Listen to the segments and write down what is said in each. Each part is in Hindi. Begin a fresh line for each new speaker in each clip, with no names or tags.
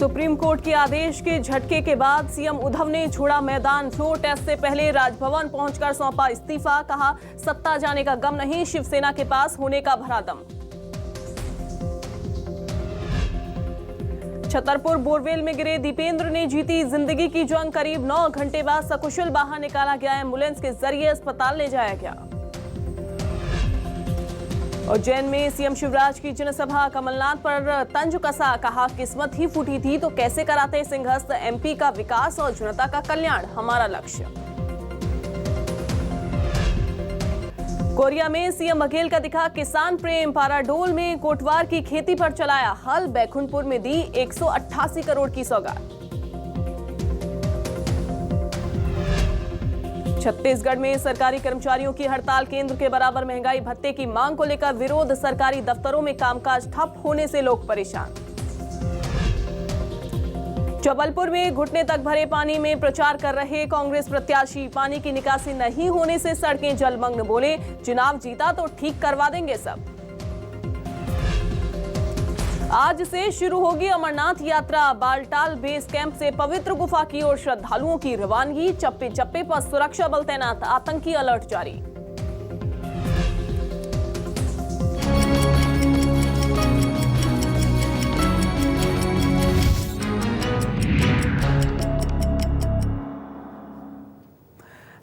सुप्रीम कोर्ट के आदेश के झटके के बाद सीएम उद्धव ने छोड़ा मैदान। फ्लोर टेस्ट से पहले राजभवन पहुंचकर सौंपा इस्तीफा। कहा, सत्ता जाने का गम नहीं, शिवसेना के पास होने का भरा दम। छतरपुर बोरवेल में गिरे दीपेंद्र ने जीती जिंदगी की जंग। करीब 9 घंटे बाद सकुशल बाहर निकाला गया। एम्बुलेंस के जरिए अस्पताल ले जाया गया। उज्जैन में सीएम शिवराज की जनसभा। कमलनाथ पर तंज कसा। कहा, किस्मत ही फूटी थी तो कैसे कराते सिंहस्थ। एमपी का विकास और जनता का कल्याण हमारा लक्ष्य। कोरिया में सीएम बघेल का दिखा किसान प्रेम। पाराडोल में कोटवार की खेती पर चलाया हल। बैकुंठपुर में दी 188 करोड़ की सौगात। छत्तीसगढ़ में सरकारी कर्मचारियों की हड़ताल। केंद्र के बराबर महंगाई भत्ते की मांग को लेकर विरोध। सरकारी दफ्तरों में कामकाज ठप होने से लोग परेशान। जबलपुर में घुटने तक भरे पानी में प्रचार कर रहे कांग्रेस प्रत्याशी। पानी की निकासी नहीं होने से सड़कें जलमग्न। बोले, चुनाव जीता तो ठीक करवा देंगे सब। आज से शुरू होगी अमरनाथ यात्रा। बालटाल बेस कैंप से पवित्र गुफा की ओर श्रद्धालुओं की रवानगी। चप्पे चप्पे पर सुरक्षा बल तैनात। आतंकी अलर्ट जारी।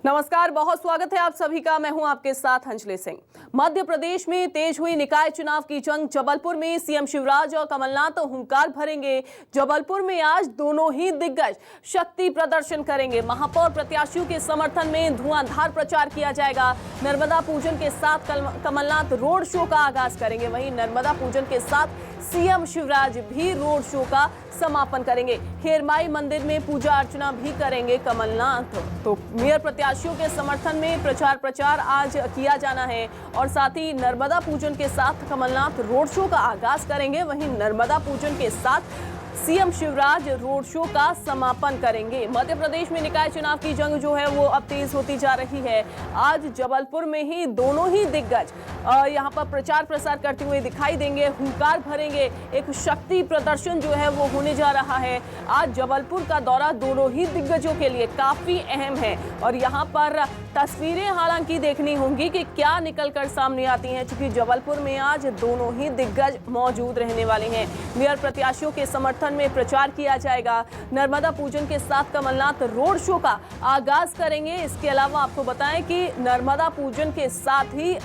नमस्कार, बहुत स्वागत है आप सभी का। मैं हूं आपके साथ अंजलि सिंह। मध्य प्रदेश में तेज हुई निकाय चुनाव की जंग। जबलपुर में सीएम शिवराज और कमलनाथ तो हुंकार भरेंगे। जबलपुर में आज दोनों ही दिग्गज शक्ति प्रदर्शन करेंगे। महापौर प्रत्याशियों के समर्थन में धुआंधार प्रचार किया जाएगा। नर्मदा पूजन के साथ कमलनाथ रोड शो का आगाज करेंगे। वहीं नर्मदा पूजन के साथ सीएम शिवराज भी रोड शो का समापन करेंगे। खेरमाई मंदिर में पूजा अर्चना भी करेंगे कमलनाथ। तो मेयर प्रत्याशियों के समर्थन में प्रचार आज किया जाना है और साथ ही नर्मदा पूजन के साथ कमलनाथ रोड शो का आगाज करेंगे। वहीं नर्मदा पूजन के साथ सीएम शिवराज रोड शो का समापन करेंगे। मध्य प्रदेश में निकाय चुनाव की जंग जो है वो अब तेज होती जा रही है। आज जबलपुर में ही दोनों ही दिग्गज यहां पर प्रचार प्रसार करते हुए दिखाई देंगे। हुंकार भरेंगे। एक शक्ति प्रदर्शन जो है वो होने जा रहा है। आज जबलपुर का दौरा दोनों ही दिग्गजों के लिए काफी अहम है और यहाँ पर तस्वीरें हालांकि देखनी होंगी कि क्या निकलकर सामने आती हैं, क्योंकि जबलपुर में आज दोनों ही दिग्गज मौजूद रहने वाले हैं। मेयर प्रत्याशियों के समर्थन में प्रचार किया जाएगा। नर्मदा पूजन के साथ कमलनाथ रोड शो का आगाज करेंगे। इसके अलावा आपको बताएं कि नर्मदा पूजन के साथ ही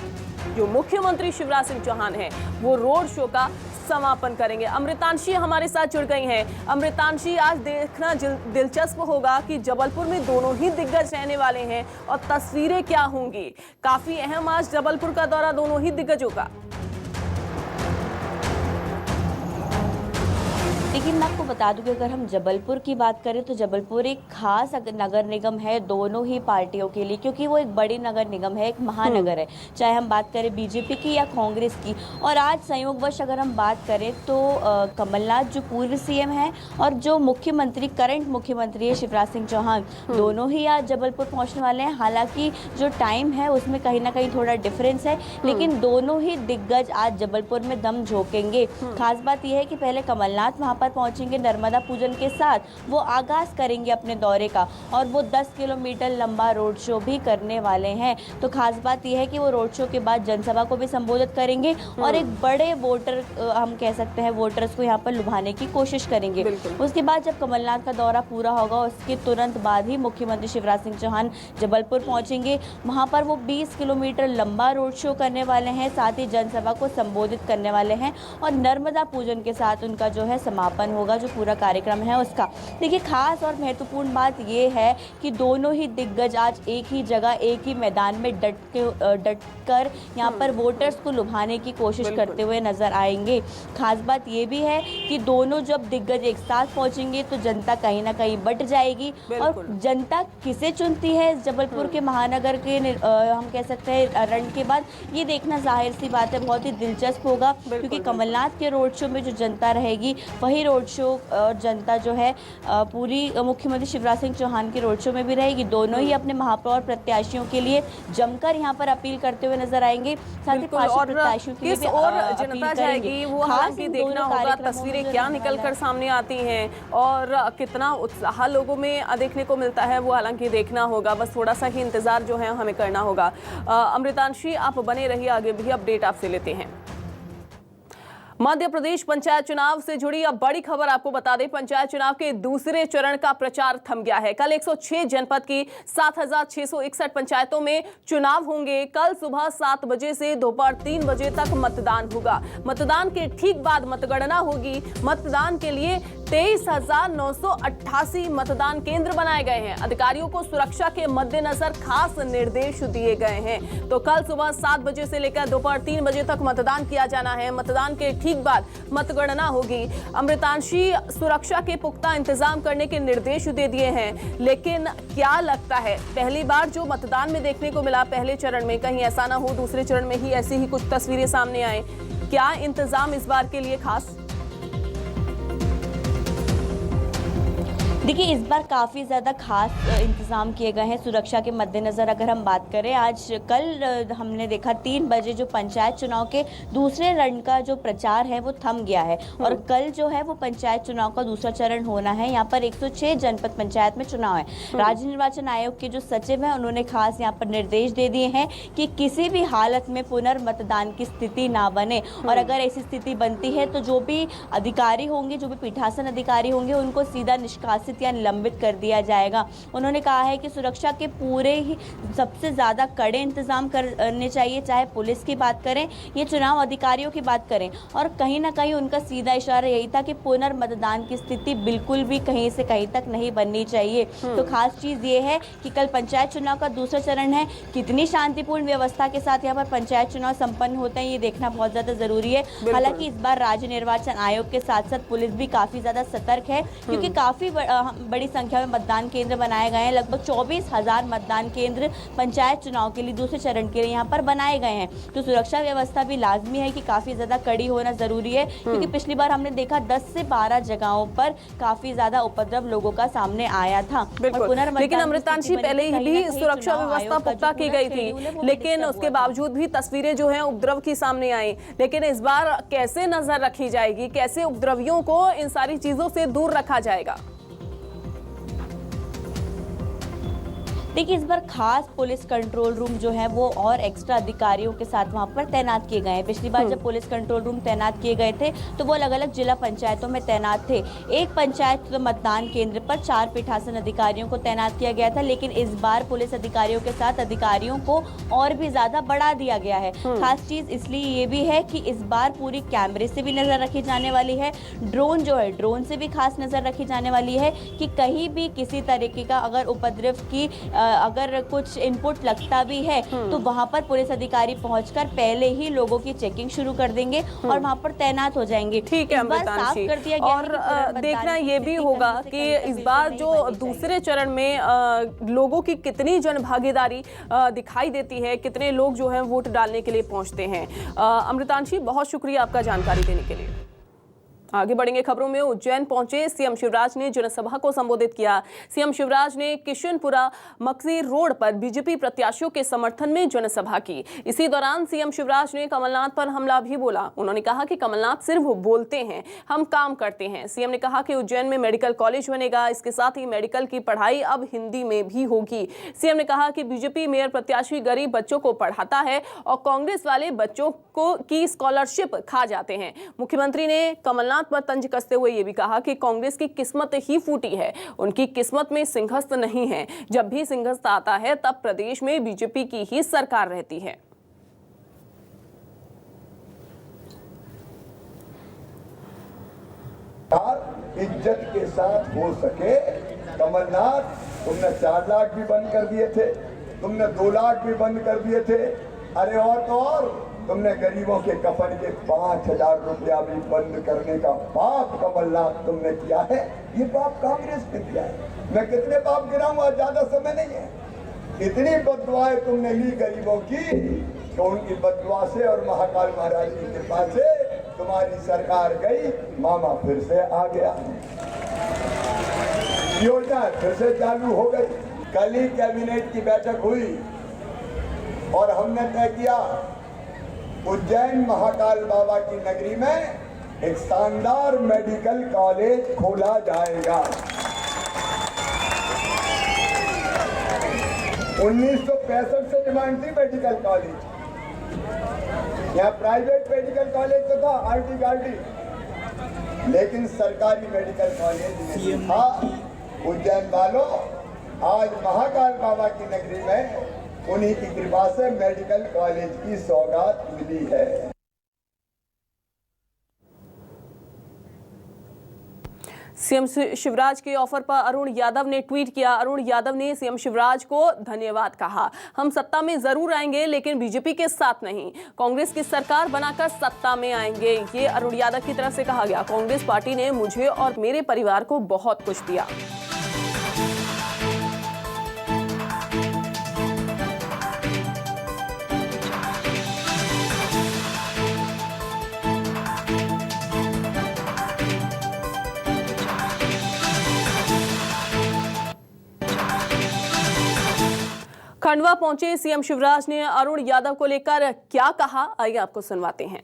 जो मुख्यमंत्री शिवराज सिंह चौहान हैं वो रोड शो का समापन करेंगे। अमृतांशी हमारे साथ जुड़ गई हैं। अमृतांशी, आज देखना दिलचस्प होगा कि जबलपुर में दोनों ही दिग्गज रहने वाले हैं और तस्वीरें क्या होंगी। काफी अहम आज जबलपुर का दौरा दोनों ही दिग्गजों का।
लेकिन मैं आपको बता दूं कि अगर हम जबलपुर की बात करें तो जबलपुर एक खास नगर निगम है दोनों ही पार्टियों के लिए, क्योंकि वो एक बड़ी नगर निगम है, एक महानगर है, चाहे हम बात करें बीजेपी की या कांग्रेस की। और आज संयोगवश अगर हम बात करें तो कमलनाथ जो पूर्व सीएम है और जो मुख्यमंत्री करंट मुख्यमंत्री है शिवराज सिंह चौहान, दोनों ही आज जबलपुर पहुँचने वाले हैं। हालांकि जो टाइम है उसमें कहीं ना कहीं थोड़ा डिफरेंस है, लेकिन दोनों ही दिग्गज आज जबलपुर में दम झोंकेंगे। खास बात यह है कि पहले कमलनाथ वहाँ पहुंचेंगे नर्मदा पूजन के साथ, वो आगाज करेंगे अपने दौरे का और वो 10 किलोमीटर लंबा रोड शो भी करने वाले हैं। तो खास बात यह है कि वो रोड शो के बाद जनसभा को भी संबोधित करेंगे और एक बड़े वोटर हम कह सकते हैं वोटर्स को यहाँ पर लुभाने की कोशिश करेंगे। उसके बाद जब कमलनाथ का दौरा पूरा होगा उसके तुरंत बाद ही मुख्यमंत्री शिवराज सिंह चौहान जबलपुर पहुंचेंगे। वहाँ पर वो 20 किलोमीटर लंबा रोड शो करने वाले हैं, साथ ही जनसभा को संबोधित करने वाले हैं और नर्मदा पूजन के साथ उनका जो है समापन होगा, जो पूरा कार्यक्रम है उसका। देखिए, खास और महत्वपूर्ण बात यह है कि दोनों ही दिग्गज आज एक ही जगह एक ही मैदान में डटकर यहाँ पर वोटर्स को लुभाने की कोशिश करते हुए नजर आएंगे। खास बात यह भी है कि दोनों जब दिग्गज एक साथ पहुंचेंगे तो जनता कहीं ना कहीं बट जाएगी और जनता किसे चुनती है जबलपुर के महानगर के हम कह सकते हैं रण के बाद, ये देखना जाहिर सी बात है बहुत ही दिलचस्प होगा, क्योंकि कमलनाथ के रोड शो में जो जनता रहेगी वही रोड शो और जनता जो है पूरी मुख्यमंत्री शिवराज सिंह चौहान के रोड शो में भी रहेगी। दोनों ही अपने महापौर प्रत्याशियों के लिए जमकर यहाँ पर अपील करते हुए नजर आएंगे। साथ ही पार्षद प्रत्याशियों के लिए भी
और
अपील
जनता
करेंगे।
जाएगी वो हालांकि देखना होगा तस्वीरें क्या निकल कर सामने आती हैं और कितना उत्साह लोगों में देखने को मिलता है, वो हालांकि देखना होगा। बस थोड़ा सा ही इंतजार जो है हमें करना होगा। अमृतांशी, आप बने रहिए, आगे भी अपडेट आपसे लेते हैं। मध्य प्रदेश पंचायत चुनाव से जुड़ी अब बड़ी खबर आपको बता दें। पंचायत चुनाव के दूसरे चरण का प्रचार थम गया है। कल 106 जनपद की 7,661 पंचायतों में चुनाव होंगे। कल सुबह 7 बजे से दोपहर 3 बजे तक मतदान होगा। मतदान के ठीक बाद मतगणना होगी। मतदान के लिए 23,988 मतदान केंद्र बनाए गए हैं। अधिकारियों को सुरक्षा के मद्देनजर खास निर्देश दिए गए हैं। तो कल सुबह 7 बजे से लेकर दोपहर 3 बजे तक मतदान किया जाना है। मतदान के ठीक बाद मतगणना होगी। अमृतांशी, सुरक्षा के पुख्ता इंतजाम करने के निर्देश दे दिए हैं, लेकिन क्या लगता है पहली बार जो मतदान में देखने को मिला पहले चरण में, कहीं ऐसा ना हो दूसरे चरण में ही ऐसी ही कुछ तस्वीरें सामने आए? क्या इंतजाम इस बार के लिए खास?
देखिए, इस बार काफ़ी ज़्यादा खास इंतज़ाम किए गए हैं सुरक्षा के मद्देनज़र। अगर हम बात करें, आज कल हमने देखा 3 बजे जो पंचायत चुनाव के दूसरे रण का जो प्रचार है वो थम गया है और कल जो है वो पंचायत चुनाव का दूसरा चरण होना है। यहाँ पर 106 जनपद पंचायत में चुनाव है। राज्य निर्वाचन आयोग के जो सचिव हैं उन्होंने खास यहाँ पर निर्देश दे दिए हैं कि किसी भी हालत में पुनर्मतदान की स्थिति ना बने और अगर ऐसी स्थिति बनती है तो जो भी अधिकारी होंगे, जो भी पीठासन अधिकारी होंगे, उनको सीधा निष्कासित या निलंबित कर दिया जाएगा। उन्होंने कहा है कि सुरक्षा के पूरे ही सबसे ज़्यादा कड़े इंतजाम करने चाहिए, चाहे पुलिस की बात करें या चुनाव अधिकारियों की बात करें। और कहीं ना कहीं उनका सीधा इशारा यही था कि पुनर्मतदान की स्थिति बिल्कुल भी कहीं से कहीं तक नहीं बननी चाहिए। तो खास चीज़ ये है कि कल पंचायत चुनाव का दूसरा चरण है। कितनी शांतिपूर्ण व्यवस्था के साथ यहाँ पर पंचायत चुनाव संपन्न होते हैं ये देखना बहुत ज़्यादा ज़रूरी है। हालांकि इस बार राज्य निर्वाचन आयोग के साथ साथ पुलिस भी काफ़ी ज़्यादा सतर्क है, क्योंकि काफ़ी बड़ी संख्या में मतदान केंद्र बनाए गए हैं। लगभग 24,000 मतदान केंद्र पंचायत चुनाव के लिए दूसरे चरण के लिए यहाँ पर बनाए गए हैं। तो सुरक्षा व्यवस्था भी लाजमी है कि काफ़ी ज़्यादा कड़ी होना ज़रूरी है, क्योंकि पिछली बार हमने देखा 10 से 12 जगहों पर काफ़ी ज़्यादा उपद्रव लोगों का सामने आया था।
लेकिन अमृतांशी, पहले ही भी सुरक्षा व्यवस्था पुख्ता की गई थी, लेकिन उसके बावजूद भी तस्वीरें जो हैं उपद्रव की सामने आई। लेकिन इस बार कैसे नजर रखी जाएगी, कैसे उपद्रवियों को इन सारी चीजों से दूर रखा जाएगा?
देखिए, इस बार खास पुलिस कंट्रोल रूम जो है वो और एक्स्ट्रा अधिकारियों के साथ वहाँ पर तैनात किए गए हैं। पिछली बार जब पुलिस कंट्रोल रूम तैनात किए गए थे तो वो अलग अलग जिला पंचायतों में तैनात थे। एक पंचायत मतदान केंद्र पर 4 पीठासन अधिकारियों को तैनात किया गया था, लेकिन इस बार पुलिस अधिकारियों के साथ अधिकारियों को और भी ज़्यादा बढ़ा दिया गया है। खास चीज़ इसलिए ये भी है कि इस बार पूरी कैमरे से भी नज़र रखी जाने वाली है। ड्रोन जो है, ड्रोन से भी खास नज़र रखी जाने वाली है कि कहीं भी किसी तरीके का अगर उपद्रव की अगर कुछ इनपुट लगता भी है तो वहां पर पुलिस अधिकारी पहुंचकर पहले ही लोगों की चेकिंग शुरू कर देंगे और वहां पर तैनात हो जाएंगे।
ठीक है अमृतांशी, और देखना ये भी होगा कि इस बार जो दूसरे चरण में लोगों की कितनी जन भागीदारी दिखाई देती है, कितने लोग जो हैं वोट डालने के लिए पहुंचते हैं। अमृतांशी, बहुत शुक्रिया आपका जानकारी देने के लिए। आगे बढ़ेंगे खबरों में। उज्जैन पहुंचे सीएम शिवराज ने जनसभा को संबोधित किया। सीएम शिवराज ने किशनपुरा मकसी रोड पर बीजेपी प्रत्याशियों के समर्थन में जनसभा की। इसी दौरान सीएम शिवराज ने कमलनाथ पर हमला भी बोला। उन्होंने कहा कि कमलनाथ सिर्फ बोलते हैं, हम काम करते हैं। सीएम ने कहा कि उज्जैन में मेडिकल कॉलेज बनेगा, इसके साथ ही मेडिकल की पढ़ाई अब हिंदी में भी होगी। सीएम ने कहा कि बीजेपी मेयर प्रत्याशी गरीब बच्चों को पढ़ाता है और कांग्रेस वाले बच्चों को की स्कॉलरशिप खा जाते हैं। मुख्यमंत्री ने कमलनाथ पर तंज कसते हुए ये भी कहा कि कांग्रेस की किस्मत ही फूटी है, उनकी किस्मत में सिंहस्थ नहीं है। जब भी सिंहस्थ आता है तब प्रदेश में बीजेपी की ही सरकार रहती है।
इज्जत के साथ हो सके। कमलनाथ, तुमने 4 लाख भी बंद कर दिए थे, तुमने 2 लाख भी बंद कर दिए थे। अरे और तो और तुमने गरीबों के कफन के 5,000 रुपया भी बंद करने का पाप कमलनाथ तुमने किया है। ये पाप कांग्रेस ने किया है। मैं कितने पाप गिनाऊंगा, ज्यादा समय नहीं है। इतनी बददुआएं तुमने ली गरीबों की तो उनकी बददुआ से और महाकाल महाराज की कृपा से तुम्हारी सरकार गई, मामा फिर से आ गया, योजना फिर से चालू हो गई। कल ही कैबिनेट की बैठक हुई और हमने तय किया उज्जैन महाकाल बाबा की नगरी में एक शानदार मेडिकल कॉलेज खोला जाएगा। 1965 से डिमांड थी मेडिकल कॉलेज, यहाँ प्राइवेट मेडिकल कॉलेज तो था आरटी गार्डी, लेकिन सरकारी मेडिकल कॉलेज नहीं था। उज्जैन वालों, आज महाकाल बाबा की नगरी में उन्हीं की कृपा से मेडिकल कॉलेज की सौगात मिली है।
सीएम शिवराज के ऑफर पर अरुण यादव ने ट्वीट किया। अरुण यादव ने सीएम शिवराज को धन्यवाद कहा। हम सत्ता में जरूर आएंगे, लेकिन बीजेपी के साथ नहीं, कांग्रेस की सरकार बनाकर सत्ता में आएंगे, ये अरुण यादव की तरफ से कहा गया। कांग्रेस पार्टी ने मुझे और मेरे परिवार को बहुत कुछ दिया। खंडवा पहुंचे सीएम शिवराज ने अरुण यादव को लेकर क्या कहा, आइए आपको सुनवाते हैं।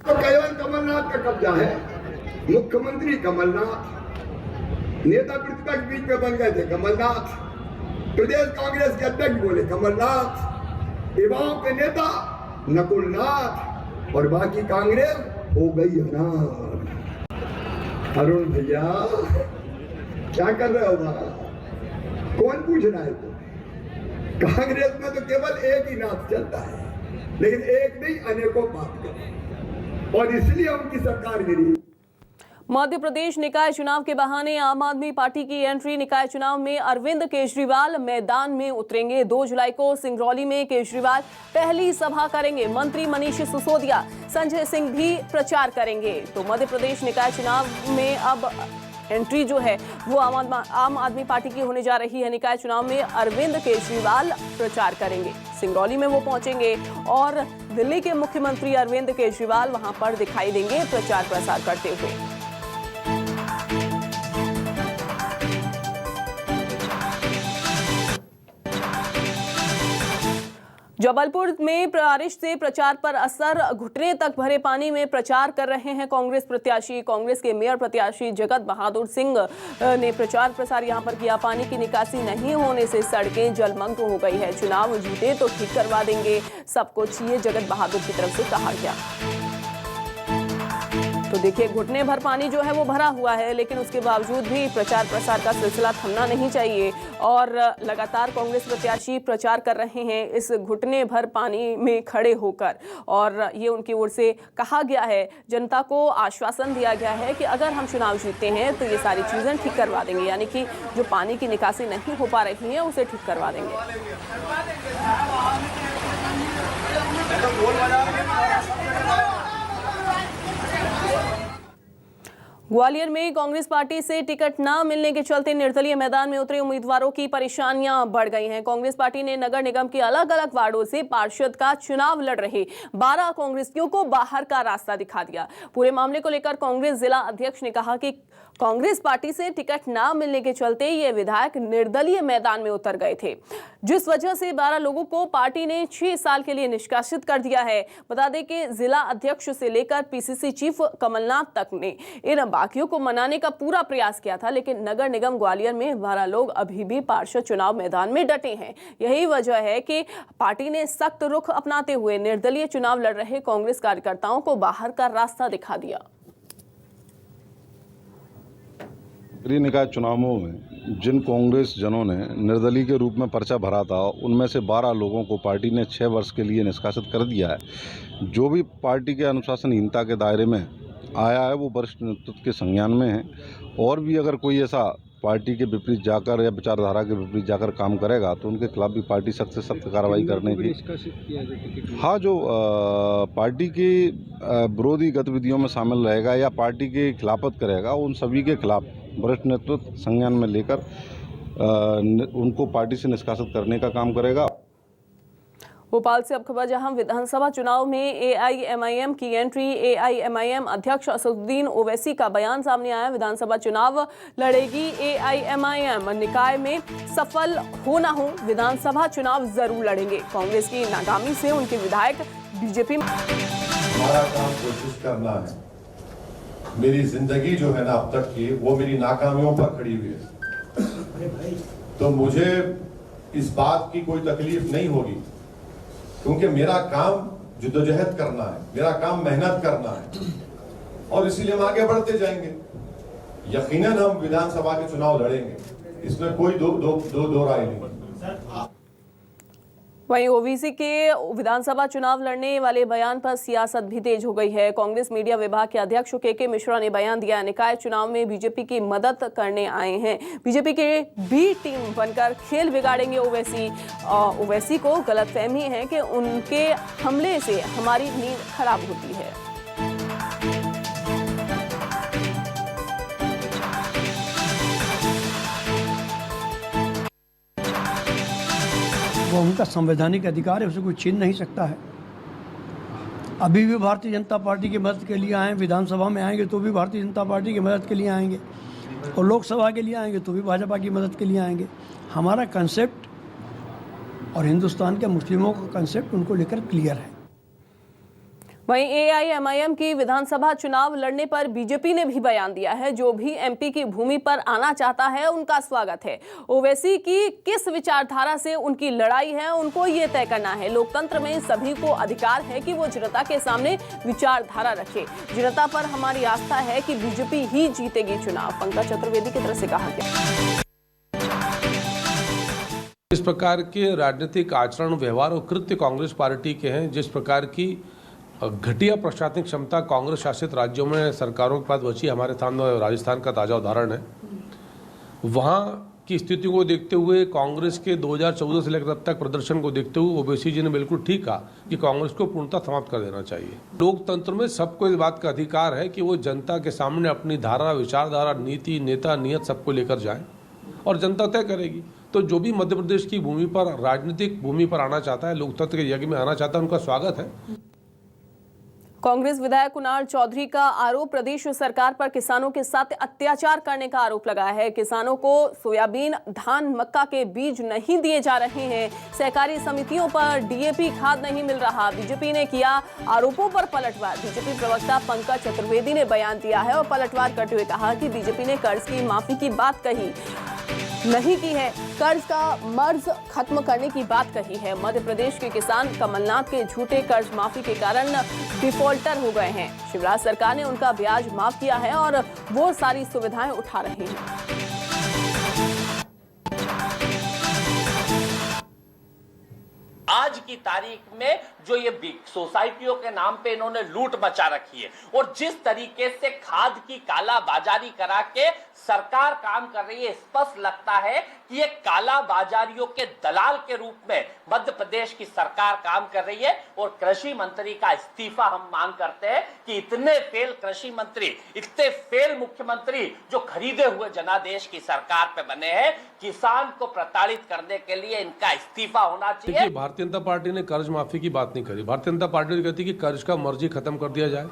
तो केवल कमलनाथ का कब्जा है। मुख्यमंत्री कमलनाथ, नेता प्रतिपक्ष बीच में बन गए थे कमलनाथ, प्रदेश कांग्रेस के अध्यक्ष बोले कमलनाथ, युवाओं के नेता नकुलनाथ, और बाकी कांग्रेस हो गई अनाथ। अरुण भैया क्या कर रहे हो बाबा? कौन पूछ रहा है? कांग्रेस में तो केवल एक ही नाथ चलता है, लेकिन एक नहीं अनेकों बात करें, और इसलिए उनकी सरकार गिरी।
मध्य प्रदेश निकाय चुनाव के बहाने आम आदमी पार्टी की एंट्री। निकाय चुनाव में अरविंद केजरीवाल मैदान में उतरेंगे। 2 जुलाई को सिंगरौली में केजरीवाल पहली सभा करेंगे। मंत्री मनीष सिसोदिया, संजय सिंह भी प्रचार करेंगे। तो मध्य प्रदेश निकाय चुनाव में अब एंट्री जो है वो आम आदमी पार्टी की होने जा रही है। निकाय चुनाव में अरविंद केजरीवाल प्रचार करेंगे। सिंगरौली में वो पहुंचेंगे और दिल्ली के मुख्यमंत्री अरविंद केजरीवाल वहां पर दिखाई देंगे प्रचार प्रसार करते हुए। जबलपुर में बारिश से प्रचार पर असर। घुटने तक भरे पानी में प्रचार कर रहे हैं कांग्रेस प्रत्याशी। कांग्रेस के मेयर प्रत्याशी जगत बहादुर सिंह ने प्रचार प्रसार यहां पर किया। पानी की निकासी नहीं होने से सड़कें जलमग्न हो गई है। चुनाव जीते तो ठीक करवा देंगे सब कुछ, ये जगत बहादुर की तरफ से कहा गया। तो देखिए, घुटने भर पानी जो है वो भरा हुआ है, लेकिन उसके बावजूद भी प्रचार प्रसार का सिलसिला थमना नहीं चाहिए और लगातार कांग्रेस प्रत्याशी प्रचार कर रहे हैं इस घुटने भर पानी में खड़े होकर। और ये उनकी ओर से कहा गया है, जनता को आश्वासन दिया गया है कि अगर हम चुनाव जीतते हैं तो ये सारी चीजें ठीक करवा देंगे, यानी कि जो पानी की निकासी नहीं हो पा रही है उसे ठीक करवा देंगे। ग्वालियर में कांग्रेस पार्टी से टिकट न मिलने के चलते निर्दलीय मैदान में उतरे उम्मीदवारों की परेशानियां बढ़ गई हैं। कांग्रेस पार्टी ने नगर निगम के अलग अलग वार्डों से पार्षद का चुनाव लड़ रहे 12 कांग्रेसियों को बाहर का रास्ता दिखा दिया। पूरे मामले को लेकर कांग्रेस जिला अध्यक्ष ने कहा कि कांग्रेस पार्टी से टिकट न मिलने के चलते ये विधायक निर्दलीय मैदान में उतर गए थे, जिस वजह से 12 लोगों को पार्टी ने 6 साल के लिए निष्कासित कर दिया है। बता दें कि जिला अध्यक्ष से लेकर पीसीसी चीफ कमलनाथ तक ने इन बाकियों को मनाने का पूरा प्रयास किया था, लेकिन नगर निगम ग्वालियर में 12 लोग अभी भी पार्षद चुनाव मैदान में डटे हैं। यही वजह है कि पार्टी ने सख्त रुख अपनाते हुए निर्दलीय चुनाव लड़ रहे कांग्रेस कार्यकर्ताओं को बाहर का रास्ता दिखा दिया।
निकाय चुनावों में जिन कांग्रेस जनों ने निर्दलीय के रूप में पर्चा भरा था, उनमें से 12 लोगों को पार्टी ने 6 वर्ष के लिए निष्कासित कर दिया है। जो भी पार्टी के अनुशासनहीनता के दायरे में आया है वो वरिष्ठ नेतृत्व के संज्ञान में है, और भी अगर कोई ऐसा पार्टी के विपरीत जाकर या विचारधारा के विपरीत जाकर काम करेगा तो उनके खिलाफ भी पार्टी सख्त से सख्त कार्रवाई करने की। हाँ, जो पार्टी की विरोधी गतिविधियों में शामिल रहेगा या पार्टी की खिलाफत करेगा, उन सभी के खिलाफ वरिष्ठ नेतृत्व संज्ञान में लेकर उनको पार्टी से निष्कासित करने का काम करेगा।
भोपाल से अब खबर, जहां विधानसभा चुनाव में एआईएमआईएम की एंट्री। एआईएमआईएम अध्यक्ष असदुद्दीन ओवैसी का बयान सामने आया। विधानसभा चुनाव लड़ेगी एआईएमआईएम, निकाय में सफल हो ना हो विधानसभा चुनाव जरूर लड़ेंगे। कांग्रेस की नाकामी से उनके विधायक बीजेपी में।
हमारा काम कोशिश करना है। मेरी जिंदगी जो है ना अब तक की, वो मेरी नाकामियों पर खड़ी हुई है, तो मुझे इस बात की कोई तकलीफ नहीं होगी, क्योंकि मेरा काम जिद्दोजहद करना है, मेरा काम मेहनत करना है, और इसीलिए हम आगे बढ़ते जाएंगे। यकीनन हम विधानसभा के चुनाव लड़ेंगे, इसमें कोई दो राय नहीं।
वहीं ओवैसी के विधानसभा चुनाव लड़ने वाले बयान पर सियासत भी तेज हो गई है। कांग्रेस मीडिया विभाग के अध्यक्ष के मिश्रा ने बयान दिया, निकाय चुनाव में बीजेपी की मदद करने आए हैं। बीजेपी के बी टीम बनकर खेल बिगाड़ेंगे ओवैसी। ओवैसी को गलतफहमी है कि उनके हमले से हमारी नींद खराब होती है।
वो उनका संवैधानिक अधिकार है, उसे कोई छीन नहीं सकता है। अभी भी भारतीय जनता पार्टी की मदद के लिए आए, विधानसभा में आएंगे तो भी भारतीय जनता पार्टी की मदद के लिए आएंगे, और लोकसभा के लिए आएंगे तो भी भाजपा की मदद के लिए आएंगे। हमारा कंसेप्ट और हिंदुस्तान के मुस्लिमों का कंसेप्ट उनको लेकर क्लियर है।
वहीं एआईएमआईएम की विधानसभा चुनाव लड़ने पर बीजेपी ने भी बयान दिया है। जो भी एमपी की भूमि पर आना चाहता है उनका स्वागत है। ओवैसी की किस विचारधारा से उनकी लड़ाई है, उनको ये तय करना है। लोकतंत्र में सभी को अधिकार है कि वो जनता के सामने विचारधारा रखे। जनता पर हमारी आस्था है कि बीजेपी ही जीतेगी चुनाव, पंकज चतुर्वेदी की तरफ से कहा गया।
इस प्रकार के राजनीतिक आचरण, व्यवहार और कृत्य कांग्रेस पार्टी के हैं, जिस प्रकार की घटिया प्रशासनिक क्षमता कांग्रेस शासित राज्यों में सरकारों के पास बची, हमारे सामने राजस्थान का ताज़ा उदाहरण है। वहाँ की स्थिति को देखते हुए, कांग्रेस के 2014 से लेकर अब तक प्रदर्शन को देखते हुए ओवैसी जी ने बिल्कुल ठीक कहा कि कांग्रेस को पूर्णतः समाप्त कर देना चाहिए। लोकतंत्र में सबको इस बात का अधिकार है कि वो जनता के सामने अपनी धारा, विचारधारा, नीति, नेता, नियत सबको लेकर जाए, और जनता तय करेगी। तो जो भी मध्य प्रदेश की भूमि पर, राजनीतिक भूमि पर आना चाहता है, लोकतंत्र के यज्ञ में आना चाहता है, उनका स्वागत है।
कांग्रेस विधायक कुणाल चौधरी का आरोप, प्रदेश सरकार पर किसानों के साथ अत्याचार करने का आरोप लगाया है। किसानों को सोयाबीन, धान, मक्का के बीज नहीं दिए जा रहे हैं। सहकारी समितियों पर डीएपी खाद नहीं मिल रहा। बीजेपी ने किया आरोपों पर पलटवार। बीजेपी प्रवक्ता पंकज चतुर्वेदी ने बयान दिया है और पलटवार करते हुए कहा कि बीजेपी ने कर्ज की माफी की बात कही नहीं की है, कर्ज का मर्ज खत्म करने की बात कही है। मध्य प्रदेश के किसान कमलनाथ के झूठे कर्ज माफी के कारण डिफॉल्टर हो गए हैं। शिवराज सरकार ने उनका ब्याज माफ किया है और वो सारी सुविधाएं उठा रहे हैं।
आज की तारीख में जो ये सोसाइटियों के नाम पे इन्होंने लूट मचा रखी है, और जिस तरीके से खाद की काला बाजारी करा के सरकार काम कर रही है, स्पष्ट लगता है कि ये काला बाजारियों के दलाल के रूप में मध्य प्रदेश की सरकार काम कर रही है। और कृषि मंत्री का इस्तीफा हम मांग करते हैं कि इतने फेल कृषि मंत्री, इतने फेल मुख्यमंत्री जो खरीदे हुए जनादेश की सरकार पे बने हैं, किसान को प्रताड़ित करने के लिए इनका इस्तीफा होना चाहिए।
भारतीय जनता पार्टी ने कर्ज माफी की बात नहीं करी। भारतीय जनता पार्टी कहती है कि कर्ज का मर्जी खत्म कर दिया जाए।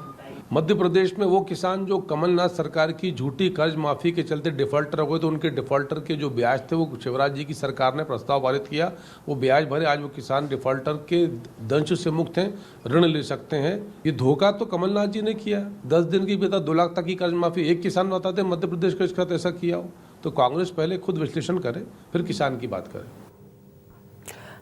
मध्य प्रदेश में वो किसान जो कमलनाथ सरकार की झूठी कर्ज माफी के चलते डिफॉल्टर हो गए, तो उनके डिफॉल्टर के जो ब्याज थे वो शिवराज जी की सरकार ने प्रस्ताव पारित किया, वो ब्याज भरे। आज वो किसान डिफॉल्टर के दंश से मुक्त हैं, ऋण ले सकते हैं। ये धोखा तो कमलनाथ जी ने किया। 10 दिन की भीतर 2 लाख तक की कर्ज माफी। एक किसान बताते मध्य प्रदेश का इसका ऐसा किया हो। तो कांग्रेस पहले खुद विश्लेषण करे, फिर किसान की बात करे।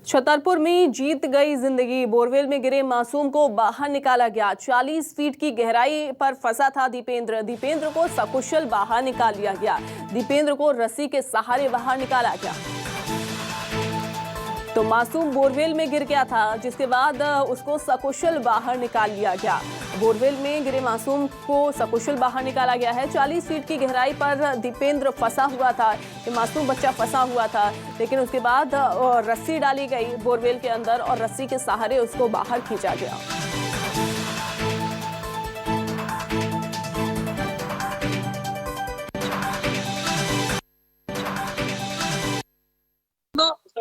छतरपुर में जीत गई जिंदगी। बोरवेल में गिरे मासूम को बाहर निकाला गया। 40 फीट की गहराई पर फंसा था दीपेंद्र को सकुशल बाहर निकाल लिया गया। दीपेंद्र को रस्सी के सहारे बाहर निकाला गया। तो मासूम बोरवेल में गिर गया था, जिसके बाद उसको सकुशल बाहर निकाल लिया गया। बोरवेल में गिरे मासूम को सकुशल बाहर निकाला गया है। 40 फीट की गहराई पर दीपेंद्र फंसा हुआ था। ये मासूम बच्चा फंसा हुआ था, लेकिन उसके बाद रस्सी डाली गई बोरवेल के अंदर और रस्सी के सहारे उसको बाहर खींचा गया।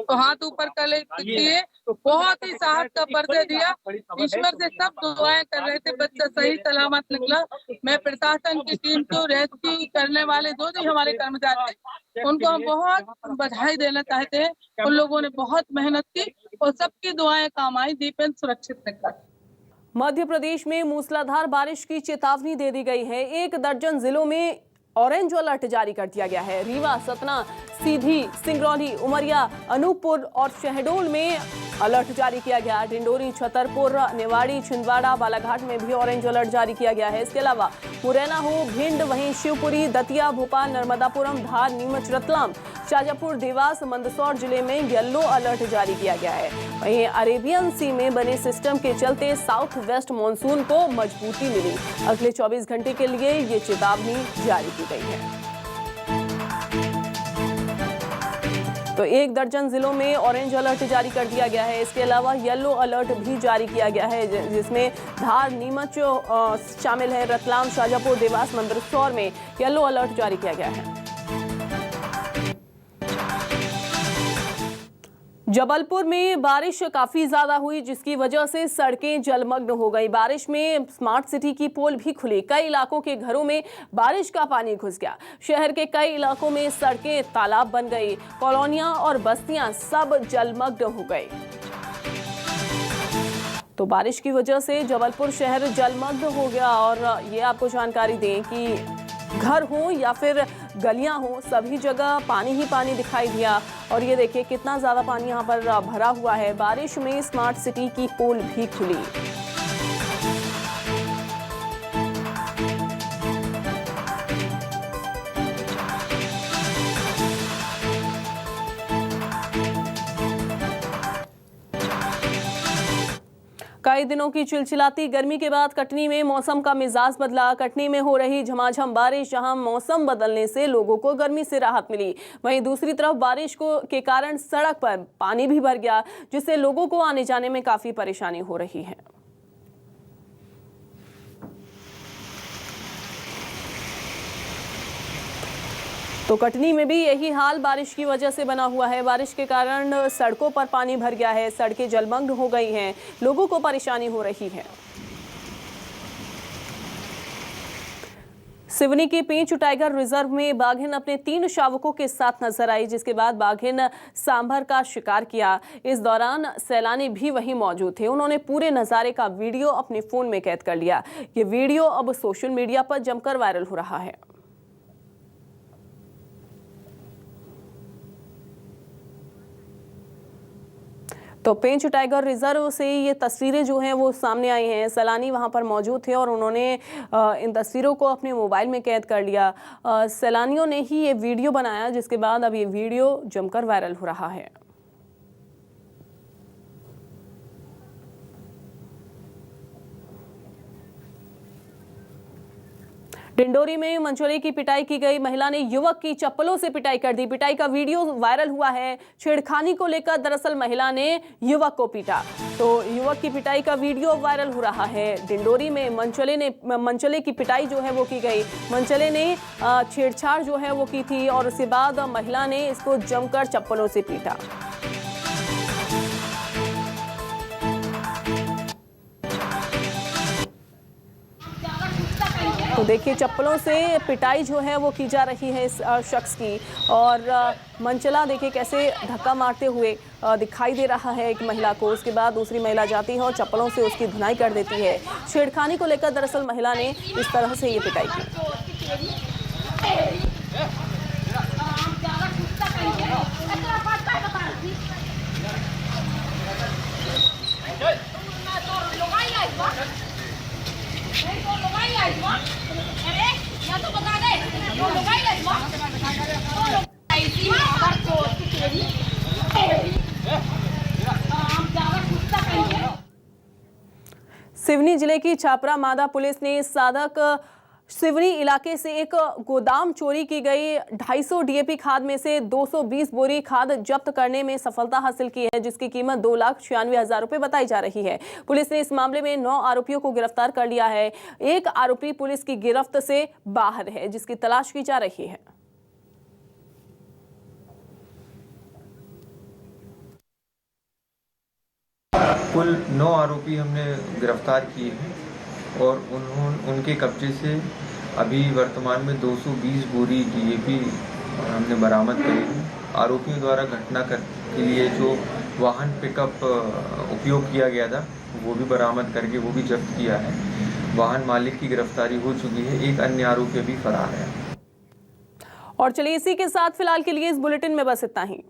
तो हाथ ऊपर कर ले दिए बहुत ही साहस का परिचय दिया। ईश्वर से सब दुआएं कर रहे थे, बच्चा सही सलामत निकला। मैं प्रशासन की टीम को, रेस्क्यू करने वाले जो भी हमारे कर्मचारी थे, उनको हम बहुत बधाई देना चाहते हैं। उन लोगों ने बहुत मेहनत की और सबकी दुआएं काम आई। दीपेन सुरक्षित निकला।
मध्य प्रदेश में मूसलाधार बारिश की चेतावनी दे दी गई है। 1 दर्जन जिलों में ऑरेंज अलर्ट जारी कर दिया गया है। रीवा, सतना, सीधी, सिंगरौली, उमरिया, अनूपपुर और शहडोल में अलर्ट जारी किया गया। डिंडोरी, छतरपुर, निवाड़ी, छिंदवाड़ा, बालाघाट में भी ऑरेंज अलर्ट जारी किया गया है। इसके अलावा मुरैना हो, भिंड, वहीं शिवपुरी, दतिया, भोपाल, नर्मदापुरम, धार, नीमच, रतलाम, शाजापुर, देवास, मंदसौर जिले में येलो अलर्ट जारी किया गया है। वहीं अरेबियन सी में बने सिस्टम के चलते साउथ वेस्ट मॉनसून को मजबूती मिली। अगले 24 घंटे के लिए ये चेतावनी जारी की गई है। तो 1 दर्जन जिलों में ऑरेंज अलर्ट जारी कर दिया गया है। इसके अलावा येलो अलर्ट भी जारी किया गया है, जिसमें धार, नीमच शामिल है। रतलाम, शाजापुर, देवास, मंदसौर में येलो अलर्ट जारी किया गया है। जबलपुर में बारिश काफी ज्यादा हुई, जिसकी वजह से सड़कें जलमग्न हो गई। बारिश में स्मार्ट सिटी की पोल भी खुली। कई इलाकों के घरों में बारिश का पानी घुस गया। शहर के कई इलाकों में सड़कें तालाब बन गई। कॉलोनियां और बस्तियां सब जलमग्न हो गई। तो बारिश की वजह से जबलपुर शहर जलमग्न हो गया। और ये आपको जानकारी दें कि घर हो या फिर गलियां हो, सभी जगह पानी ही पानी दिखाई दिया। और ये देखिए कितना ज्यादा पानी यहाँ पर भरा हुआ है। बारिश में स्मार्ट सिटी की पोल भी खुली। कई दिनों की चिलचिलाती गर्मी के बाद कटनी में मौसम का मिजाज बदला। कटनी में हो रही झमाझम बारिश, जहां मौसम बदलने से लोगों को गर्मी से राहत मिली, वहीं दूसरी तरफ बारिश के कारण सड़क पर पानी भी भर गया, जिससे लोगों को आने जाने में काफी परेशानी हो रही है। तो कटनी में भी यही हाल बारिश की वजह से बना हुआ है। बारिश के कारण सड़कों पर पानी भर गया है, सड़कें जलमग्न हो गई हैं, लोगों को परेशानी हो रही है। सिवनी के पेंच टाइगर रिजर्व में बाघिन अपने 3 शावकों के साथ नजर आई, जिसके बाद बाघिन सांभर का शिकार किया। इस दौरान सैलानी भी वहीं मौजूद थे। उन्होंने पूरे नजारे का वीडियो अपने फोन में कैद कर लिया। ये वीडियो अब सोशल मीडिया पर जमकर वायरल हो रहा है। तो पेंच टाइगर रिजर्व से ये तस्वीरें जो हैं वो सामने आई हैं। सैलानी वहां पर मौजूद थे और उन्होंने इन तस्वीरों को अपने मोबाइल में कैद कर लिया। सैलानियों ने ही ये वीडियो बनाया, जिसके बाद अब ये वीडियो जमकर वायरल हो रहा है। डिंडोरी में मंचोले की पिटाई की गई। महिला ने युवक की चप्पलों से पिटाई कर दी। पिटाई का वीडियो वायरल हुआ है। छेड़खानी को लेकर दरअसल महिला ने युवक को पीटा, तो युवक की पिटाई का वीडियो वायरल हो रहा है। डिंडोरी में मंचले की पिटाई जो है वो की गई। मंचले ने छेड़छाड़ जो है वो की थी और उसके बाद महिला ने इसको जमकर चप्पलों से पीटा। तो देखिए चप्पलों से पिटाई जो है वो की जा रही है इस शख्स की। और मंचला देखिए कैसे धक्का मारते हुए दिखाई दे रहा है एक महिला को। उसके बाद दूसरी महिला जाती है और चप्पलों से उसकी धुनाई कर देती है। छेड़खानी को लेकर दरअसल महिला ने इस तरह से ये पिटाई की। सिवनी जिले की छापरा मादा पुलिस ने साधक सिवनी इलाके से एक गोदाम चोरी की गई 250 डीएपी खाद में से 220 बोरी खाद जब्त करने में सफलता हासिल की है, जिसकी कीमत 2,96,000 रुपए बताई जा रही है। पुलिस ने इस मामले में 9 आरोपियों को गिरफ्तार कर लिया है। एक आरोपी पुलिस की गिरफ्त से बाहर है, जिसकी तलाश की जा रही है।
कुल 9 आरोपी हमने गिरफ्तार किए हैं और उनके कब्जे से अभी वर्तमान में 220 बोरी DAP हमने बरामद करे हैं। आरोपियों द्वारा घटना के लिए जो वाहन पिकअप उपयोग किया गया था वो भी बरामद करके वो भी जब्त किया है। वाहन मालिक की गिरफ्तारी हो चुकी है। एक अन्य आरोपी अभी फरार है।
और चलिए इसी के साथ फिलहाल के लिए इस बुलेटिन में बस इतना ही।